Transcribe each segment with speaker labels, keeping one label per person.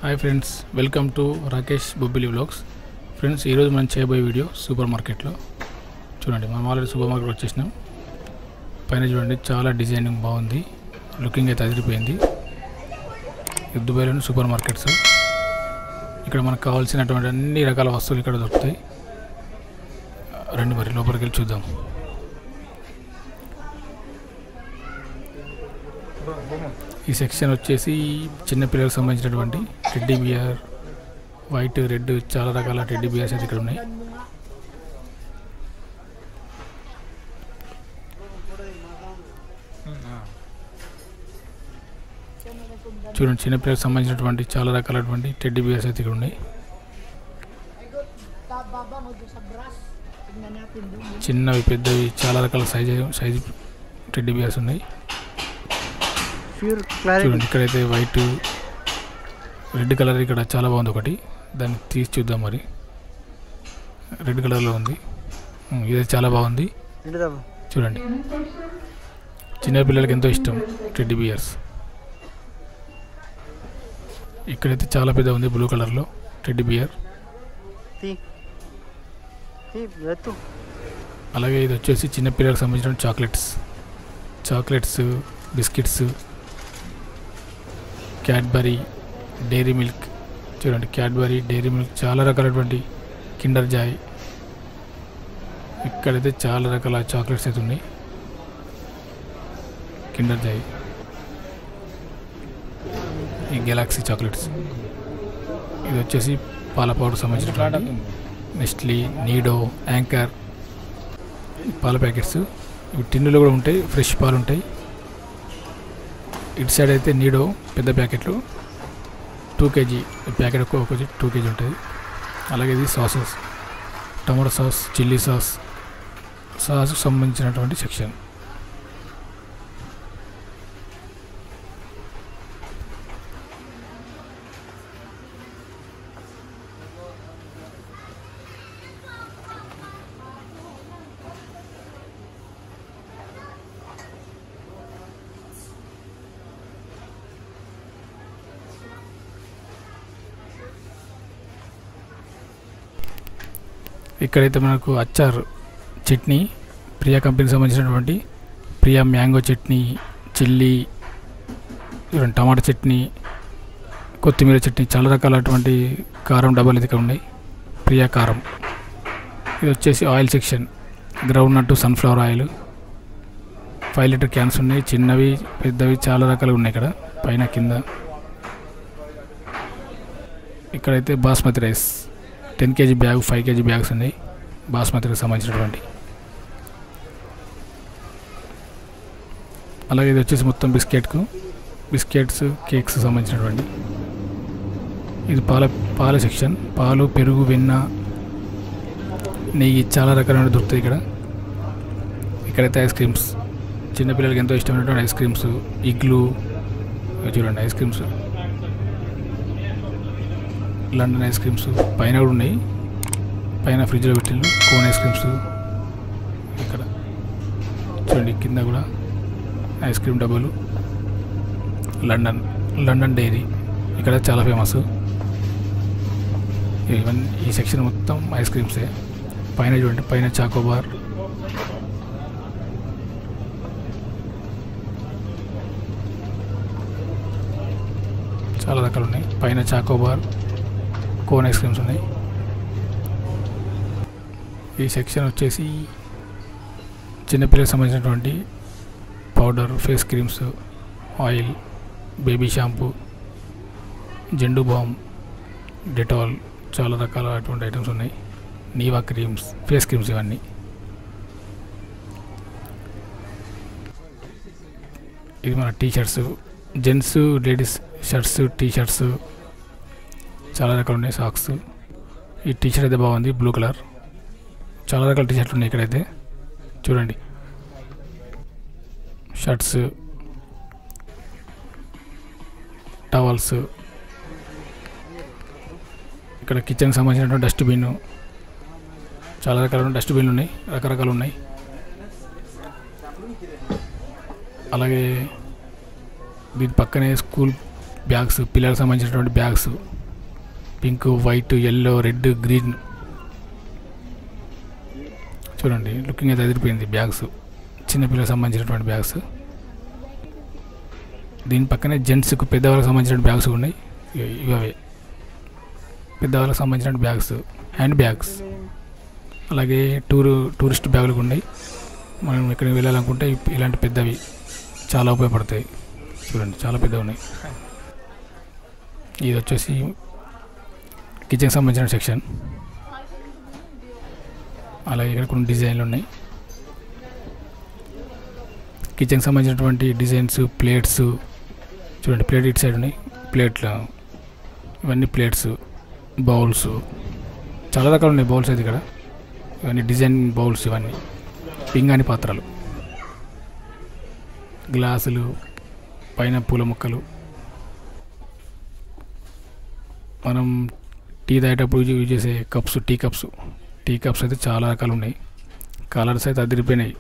Speaker 1: Hi friends, welcome to Rakesh Bobbili vlogs. Friends, ఈరోజు మనం చేయబోయే వీడియో సూపర్ మార్కెట్లో. చూడండి, మనం ఆల్రెడీ సూపర్ మార్కెట్ వచ్చేసినాం. పైన చూడండి, చాలా డిజైనింగ్ బాగుంది, లుకింగ్ అయితే అదిరిపోయింది. దుబాయ్లోని సూపర్ మార్కెట్స్. ఇక్కడ మనకు కావాల్సినటువంటి అన్ని రకాల వస్తువులు ఇక్కడ దొరుకుతాయి. రండి మరి లోపలికి వెళ్ళి చూద్దాం. ఈ సెక్షన్ వచ్చేసి చిన్నపిల్లలకు సంబంధించినటువంటి టెడ్డీ బియర్, వైట్, రెడ్, చాలా రకాల టెడ్డీ బియర్స్ అయితే ఇక్కడ ఉన్నాయి. చూడండి, చిన్నపిల్లలకు సంబంధించినటువంటి చాలా రకాలటువంటి టెడ్డీ బియర్స్ అయితే ఇక్కడ ఉన్నాయి. చిన్నవి, పెద్దవి, చాలా రకాల సైజు టెడ్డీ బియర్స్ ఉన్నాయి. చూడండి, ఇక్కడైతే వైట్, రెడ్ కలర్ ఇక్కడ చాలా బాగుంది. ఒకటి దాన్ని తీసి చూద్దాం. మరి రెడ్ కలర్లో ఉంది, ఇదైతే చాలా బాగుంది. చూడండి, చిన్నపిల్లలకి ఎంతో ఇష్టం టెడ్డీ బియర్స్. ఇక్కడైతే చాలా పెద్ద ఉంది, బ్లూ కలర్లో టెడ్డీ బియర్. అలాగే ఇది వచ్చేసి చిన్నపిల్లలకు సంబంధించిన chocolates, biscuits, Cadbury, dairy milk. చూడండి, క్యాడ్బరీ, డైరీ మిల్క్, చాలా రకాలటువంటి కిండర్ జాయ్. ఇక్కడైతే చాలా రకాల చాక్లెట్స్ అయితే ఉన్నాయి. కిండర్ జాయ్, ఈ గెలాక్సీ చాక్లెట్స్. ఇది వచ్చేసి పాల పౌడర్ సంబంధించినటువంటి నెస్ట్లీ, నీడో, యాంకర్ పాల ప్యాకెట్స్. ఇవి టిన్నులో కూడా ఉంటాయి, ఫ్రెష్ పాలు ఉంటాయి. ఇటు సైడ్ అయితే నీడో పెద్ద ప్యాకెట్లు 2 kg ప్యాకెట్, ఒక్కొక్క 2 kg ఉంటుంది. అలాగే ఇది సాసెస్, టమాటో సాస్, చిల్లీ సాస్కు సంబంధించినటువంటి సెక్షన్. ఇక్కడైతే మనకు అచ్చార్, చట్నీ, ప్రియా కంపెనీకి సంబంధించినటువంటి ప్రియా మ్యాంగో చట్నీ, చిల్లీ, టమాటా చట్నీ, కొత్తిమీర చట్నీ, చాలా రకాలటువంటి కారం డబ్బాలు అయితే ఇక్కడ ఉన్నాయి. ప్రియా కారం. ఇది వచ్చేసి ఆయిల్ సెక్షన్. గ్రౌండ్ నట్టు, సన్ఫ్లవర్ ఆయిల్, 5 లీటర్ క్యాన్స్ ఉన్నాయి. చిన్నవి, పెద్దవి, చాలా రకాలు ఉన్నాయి ఇక్కడ పైన, కింద. ఇక్కడైతే basmati rice 10 kg bag, 5 kg bags ఉన్నాయి బాస్మతికి సంబంధించినటువంటి. అలాగే ఇది వచ్చేసి మొత్తం బిస్కెట్స్, కేక్స్ సంబంధించినటువంటి. ఇది పాల సెక్షన్. పాలు, పెరుగు, వెన్న, నెయ్యి, చాలా రకాలైన దొరుకుతాయి ఇక్కడ. ఇక్కడైతే ఐస్ క్రీమ్స్, చిన్నపిల్లలకి ఎంతో ఇష్టమైనటువంటి ఐస్ క్రీమ్స్, ఇగ్లూ. చూడండి, ice creams, London ice creams పైన కూడా ఉన్నాయి. పైన ఫ్రిడ్జ్లో పెట్టిండ్రు కోన్ ఐస్ క్రీమ్స్. ఇక్కడ చూడండి, కింద కూడా ఐస్ క్రీమ్ డబ్బాలు. లండన్ డైరీ ఇక్కడ చాలా ఫేమస్. ఈ సెక్షన్ మొత్తం ఐస్ క్రీమ్సే. పైన చూడండి, పైన చాకోబార్, చాలా రకాలు ఉన్నాయి. పైన చాకోబార్, కోన్ ఐస్ క్రీమ్స్ ఉన్నాయి. ఈ సెక్షన్ వచ్చేసి చిన్నపిల్లలకు సంబంధించినటువంటి powder, face creams, oil, baby shampoo, Zandu balm, Dettol, చాలా రకాల అటువంటి ఐటమ్స్ ఉన్నాయి. నీవా క్రీమ్స్, ఫేస్ క్రీమ్స్, ఇవన్నీ. ఇది మన t-shirts, gents, ladies shirts, t-shirts, చాలా రకాలు ఉన్నాయి. సాక్స్. ఈ టీషర్ట్ అయితే బాగుంది, బ్లూ కలర్. చాలా రకాల టీషర్ట్లు ఉన్నాయి ఇక్కడైతే. చూడండి, షర్ట్స్, టవల్స్. ఇక్కడ కిచెన్కి సంబంధించినటువంటి డస్ట్బిన్, చాలా రకాల డస్ట్బిన్లు ఉన్నాయి, రకరకాలు ఉన్నాయి. అలాగే దీని పక్కనే స్కూల్ బ్యాగ్స్, పిల్లలకు సంబంధించినటువంటి bags, pink, white, yellow, red, green. చూడండి లుకింగ్ అయితే అదిరిపోయింది. బ్యాగ్స్, చిన్నపిల్లలకు సంబంధించినటువంటి బ్యాగ్స్. దీని పక్కనే జెంట్స్కు, పెద్దవాళ్ళకి సంబంధించిన బ్యాగ్స్ ఉన్నాయి. ఇవే పెద్దవాళ్ళకి సంబంధించిన బ్యాగ్స్, హ్యాండ్ బ్యాగ్స్. అలాగే టూరిస్ట్ బ్యాగులు ఉన్నాయి. మనం ఎక్కడికి వెళ్ళాలనుకుంటే ఇలాంటి పెద్దవి చాలా ఉపయోగపడతాయి. చూడండి చాలా పెద్దవి ఉన్నాయి. ఇది వచ్చేసి కిచెన్కి సంబంధించిన సెక్షన్. అలాగే ఇక్కడ కొన్ని డిజైన్లు ఉన్నాయి. కిచెన్కి సంబంధించినటువంటి డిజైన్స్, ప్లేట్స్. చూడండి ప్లేట్ ఇటు సైడ్ ఉన్నాయి. ప్లేట్లు, ఇవన్నీ ప్లేట్స్, బౌల్స్, చాలా రకాలు ఉన్నాయి బౌల్స్ అయితే ఇక్కడ. ఇవన్నీ డిజైన్ బౌల్స్, ఇవన్నీ పింగాణి పాత్రలు, గ్లాసులు, పైన పూల మొక్కలు. మనం టీ తాగేటప్పుడు యూజ్ చేసే కప్స్, టీ కప్స్ అయితే చాలా రకాలు ఉన్నాయి. కలర్స్ అయితే అదిరిపోయినాయి.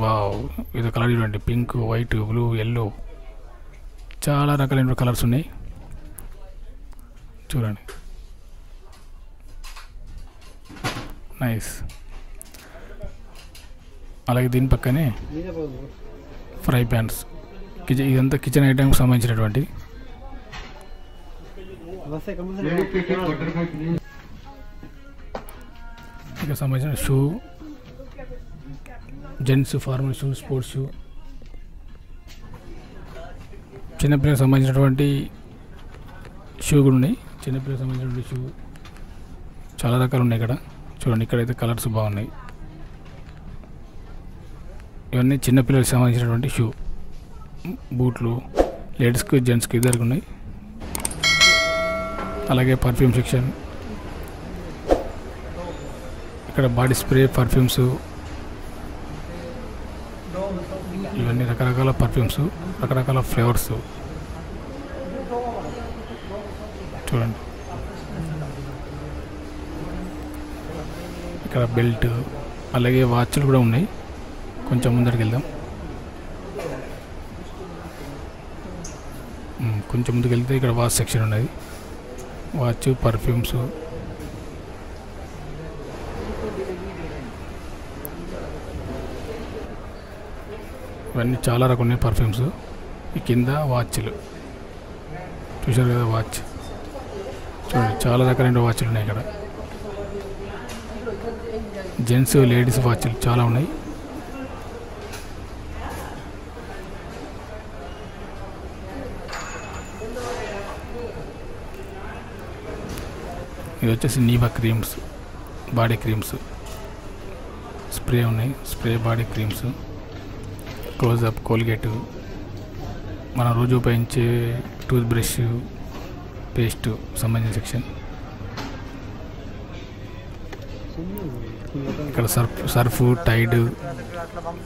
Speaker 1: వావ్, ఇది కలర్ చూడండి, పింక్, వైట్, బ్లూ, ఎల్లో, చాలా రకాలైన కలర్స్ ఉన్నాయి. చూడండి నైస్. అలాగే దీని పక్కనే ఫ్రై ప్యాన్స్. ఇదంతా కిచెన్ ఐటమ్కి సంబంధించినటువంటి. ఇక సంబంధించిన shoe, gents formal shoe, sports shoe. చిన్నపిల్లలకు సంబంధించినటువంటి షూ కూడా ఉన్నాయి. చిన్నపిల్లలకు సంబంధించినటువంటి షూ చాలా రకాలు ఉన్నాయి ఇక్కడ. చూడండి ఇక్కడైతే కలర్స్ బాగున్నాయి. ఇవన్నీ చిన్నపిల్లలకు సంబంధించినటువంటి షూ, బూట్లు. లేడీస్కి, జెంట్స్కి ఇద్దరికి ఉన్నాయి. అలాగే పర్ఫ్యూమ్ సెక్షన్. ఇక్కడ బాడీ స్ప్రే, పర్ఫ్యూమ్స్, ఇవన్నీ రకరకాల పర్ఫ్యూమ్స్, రకరకాల ఫ్లేవర్స్. చూడండి ఇక్కడ బెల్ట్, అలాగే వాచ్లు కూడా ఉన్నాయి. కొంచెం ముందరికి వెళ్దాం. కొంచెం ముందుకు వెళ్తే ఇక్కడ వాచ్ సెక్షన్ ఉన్నది. Watch, perfumes. ఇవన్నీ చాలా రకాలు ఉన్నాయి పర్ఫ్యూమ్స్. ఈ కింద వాచ్లు చూసారు కదా, వాచ్. చూడండి చాలా రకాలైన వాచ్లు ఉన్నాయి ఇక్కడ. జెంట్స్, లేడీస్ వాచ్లు చాలా ఉన్నాయి. ఇది వచ్చేసి Nivea creams, body creams, spray ఉన్నాయి. Spray body creams, Close-Up, Colgate, మనం రోజు ఉపయోగించే టూత్ బ్రష్, పేస్ట్ సంబంధించిన సెక్షన్. ఇక్కడ సర్ఫ్, టైడ్.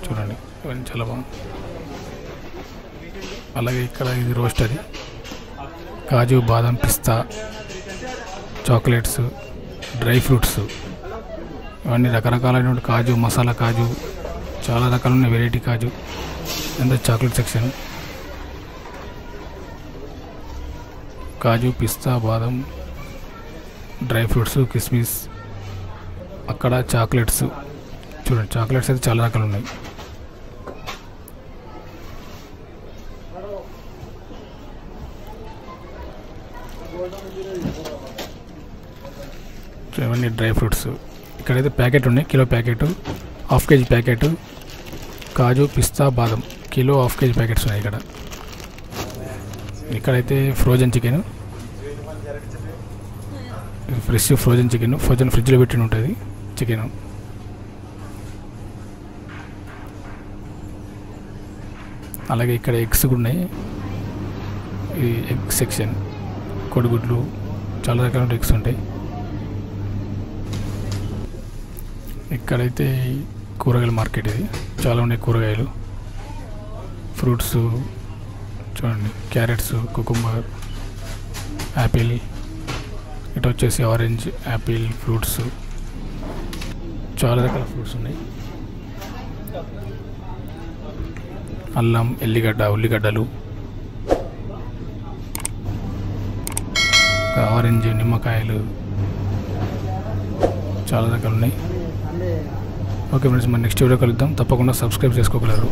Speaker 1: చూడండి ఇవన్నీ చాలా బాగుంది. అలాగే ఇక్కడ ఇది రోస్టరీ, కాజు, బాదం, పిస్తా, చాక్లెట్స్, డ్రై ఫ్రూట్స్. ఇవన్నీ రకరకాలైన కాజు, మసాలా కాజు, చాలా రకాలు ఉన్నాయి. వెరైటీ కాజు. ఎంత చాక్లెట్ సెక్షన్. కాజు, పిస్తా, బాదం, డ్రై ఫ్రూట్స్, కిస్మిస్. అక్కడ చాక్లెట్స్. చూడండి చాక్లెట్స్ అయితే చాలా రకాలు ఉన్నాయి. ఇవన్నీ డ్రై ఫ్రూట్స్. ఇక్కడైతే ప్యాకెట్ ఉన్నాయి, kilo packet, half KG packet. కాజు, పిస్తా, బాదం కిలో, హాఫ్ కేజీ ప్యాకెట్స్ ఉన్నాయి ఇక్కడ. ఇక్కడైతే frozen chicken, fresh frozen chicken, ఫ్రిడ్జ్లో పెట్టి ఉంటుంది చికెన్. అలాగే ఇక్కడ ఎగ్స్ కూడా ఉన్నాయి. ఇది ఎగ్ సెక్షన్, కోడిగుడ్లు, చాలా రకాల ఎగ్స్ ఉంటాయి. ఇక్కడైతే కూరగాయల మార్కెట్. ఇది చాలా ఉన్నాయి కూరగాయలు, ఫ్రూట్స్. చూడండి క్యారెట్స్, కుకుంబర్, యాపిల్. ఇటు వచ్చేసి ఆరెంజ్, యాపిల్, ఫ్రూట్స్, చాలా రకాల ఫ్రూట్స్ ఉన్నాయి. అల్లం, ఎల్లిగడ్డ, ఉల్లిగడ్డలు, ఆరెంజ్, నిమ్మకాయలు చాలా రకాలు ఉన్నాయి. ఓకే ఫ్రెండ్స్, మరి నెక్స్ట్ వీడియో కలుద్దాం. తప్పకుండా సబ్స్క్రైబ్ చేసుకోగలరు.